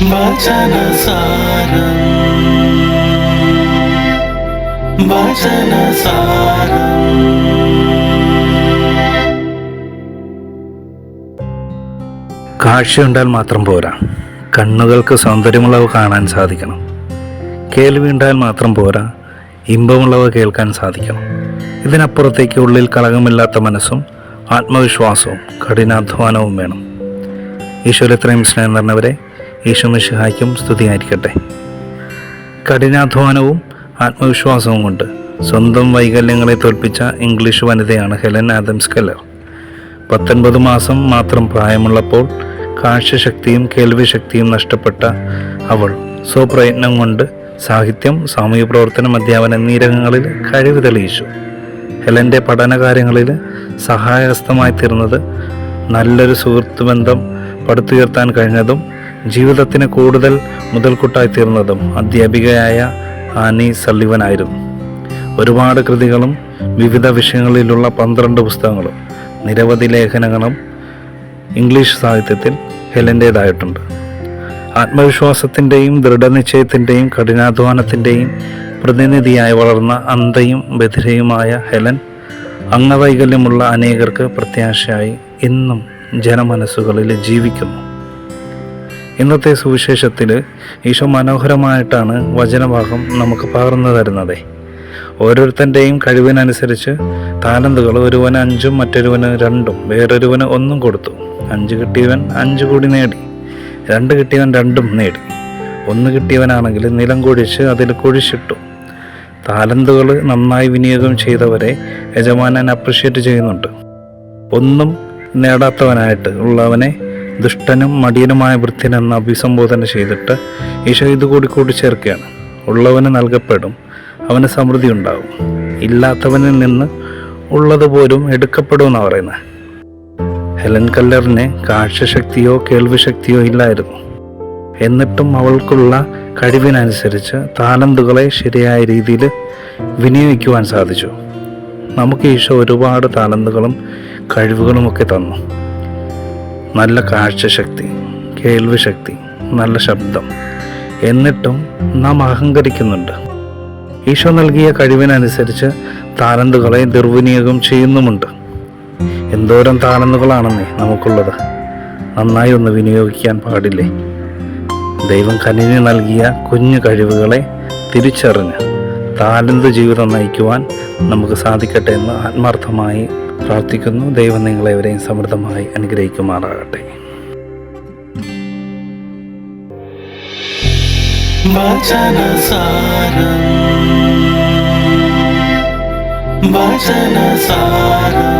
വചനസാരം വചനസാരം. കാഴ്ചയുണ്ടാൽ മാത്രം പോരാ, കണ്ണുകൾക്ക് സൗന്ദര്യമുള്ളവ കാണാൻ സാധിക്കണം. കേൾവിയുണ്ടാൽ മാത്രം പോരാ, ഇമ്പമുള്ളവ കേൾക്കാൻ സാധിക്കണം. ഇതിനപ്പുറത്തേക്ക് ഉള്ളിൽ കളങ്കമില്ലാത്ത മനസ്സും ആത്മവിശ്വാസവും കഠിനാധ്വാനവും വേണം. ഈശോയിലെത്രയും സ്നേഹം നിറഞ്ഞവരെ, ഈശോ മിശിഹായ്ക്കും സ്തുതിയായിരിക്കട്ടെ. കഠിനാധ്വാനവും ആത്മവിശ്വാസവും കൊണ്ട് സ്വന്തം വൈകല്യങ്ങളെ തോൽപ്പിച്ച ഇംഗ്ലീഷ് വനിതയാണ് ഹെലൻ ആദംസ് കെല്ലർ. 19 മാസം മാത്രം പ്രായമുള്ളപ്പോൾ കാഴ്ചശക്തിയും കേൾവിശക്തിയും നഷ്ടപ്പെട്ട അവൾ സ്വപ്രയത്നം കൊണ്ട് സാഹിത്യം, സാമൂഹ്യ പ്രവർത്തനം, അധ്യാപനം എന്നീ രംഗങ്ങളിൽ കഴിവ് തെളിയിച്ചു. ഹെലൻ്റെ പഠനകാര്യങ്ങളിൽ സഹായഹസ്തമായി തീർന്നത്, നല്ലൊരു സുഹൃത്ത് ബന്ധം പടുത്തുയർത്താൻ കഴിഞ്ഞതും ജീവിതത്തിന് കൂടുതൽ മുതൽക്കൂട്ടായി തീർന്നതും അധ്യാപികയായ ആനി സള്ളിവനായിരുന്നു. ഒരുപാട് കൃതികളും വിവിധ വിഷയങ്ങളിലുള്ള 12 പുസ്തകങ്ങളും നിരവധി ലേഖനങ്ങളും ഇംഗ്ലീഷ് സാഹിത്യത്തിൽ ഹെലൻ്റേതായിട്ടുണ്ട്. ആത്മവിശ്വാസത്തിൻ്റെയും ദൃഢനിശ്ചയത്തിൻ്റെയും കഠിനാധ്വാനത്തിൻ്റെയും പ്രതിനിധിയായി വളർന്ന അന്ധയും ബധിരയുമായ ഹെലൻ അംഗവൈകല്യമുള്ള അനേകർക്ക് പ്രത്യാശയായി ഇന്നും ജനമനസ്സുകളിൽ ജീവിക്കുന്നു. ഇന്നത്തെ സുവിശേഷത്തിൽ ഈശോ മനോഹരമായിട്ടാണ് വചനഭാഗം നമുക്ക് പകർന്നു തരുന്നത്. ഓരോരുത്തൻ്റെയും കഴിവിനനുസരിച്ച് താലന്തുകൾ, ഒരുവന് 5, മറ്റൊരുവന് 2, വേറൊരുവന് 1 കൊടുത്തു. 5 കിട്ടിയവൻ 5 കൂടി നേടി, 2 കിട്ടിയവൻ 2 നേടി, 1 കിട്ടിയവനാണെങ്കിൽ നിലം കുഴിച്ച് അതിൽ കുഴിച്ചിട്ടു. താലന്തുകൾ നന്നായി വിനിയോഗം ചെയ്തവരെ യജമാനൻ അപ്രിഷ്യേറ്റ് ചെയ്യുന്നുണ്ട്. ഒന്നും നേടാത്തവനായിട്ട് ഉള്ളവനെ ദുഷ്ടനും മടിയനുമായ വൃത്യനെന്ന് അഭിസംബോധന ചെയ്തിട്ട് ഈശോ ഇതുകൂടി കൂട്ടിച്ചേർക്കുകയാണ്. ഉള്ളവന് നൽകപ്പെടും, അവന് സമൃദ്ധി ഉണ്ടാകും. ഇല്ലാത്തവനിൽ നിന്ന് ഉള്ളതുപോലും എടുക്കപ്പെടുമെന്നാണ് പറയുന്നത്. ഹെലൻ കെല്ലറിന് കാഴ്ചശക്തിയോ കേൾവിശക്തിയോ ഇല്ലായിരുന്നു. എന്നിട്ടും അവൾക്കുള്ള കഴിവിനനുസരിച്ച് താലന്തുകളെ ശരിയായ രീതിയിൽ വിനിയോഗിക്കുവാൻ സാധിച്ചു. നമുക്ക് ഈശോ ഒരുപാട് താലന്തുകളും കഴിവുകളുമൊക്കെ തന്നു. നല്ല കാഴ്ചശക്തി, കേൾവിശക്തി, നല്ല ശബ്ദം. എന്നിട്ടും നാം അഹങ്കരിക്കുന്നുണ്ട്. ഈശോ നൽകിയ കഴിവിനനുസരിച്ച് താലന്തുകളെ ദുർവിനിയോഗം ചെയ്യുന്നുമുണ്ട്. എന്തോരം താലന്തുകളാണെന്നേ നമുക്കുള്ളത്. നന്നായി ഒന്ന് വിനിയോഗിക്കാൻ പാടില്ലേ? ദൈവം കനിഞ്ഞു നൽകിയ കുഞ്ഞു കഴിവുകളെ തിരിച്ചറിഞ്ഞ് താലന്ത് ജീവിതം നയിക്കുവാൻ നമുക്ക് സാധിക്കട്ടെ എന്ന് ആത്മാർത്ഥമായി പ്രാർത്ഥിക്കുന്നു. ദൈവം നിങ്ങളെവരെയും സമൃദ്ധമായി അനുഗ്രഹിക്കുമാറാകട്ടെ. വചനസാരം വചനസാരം.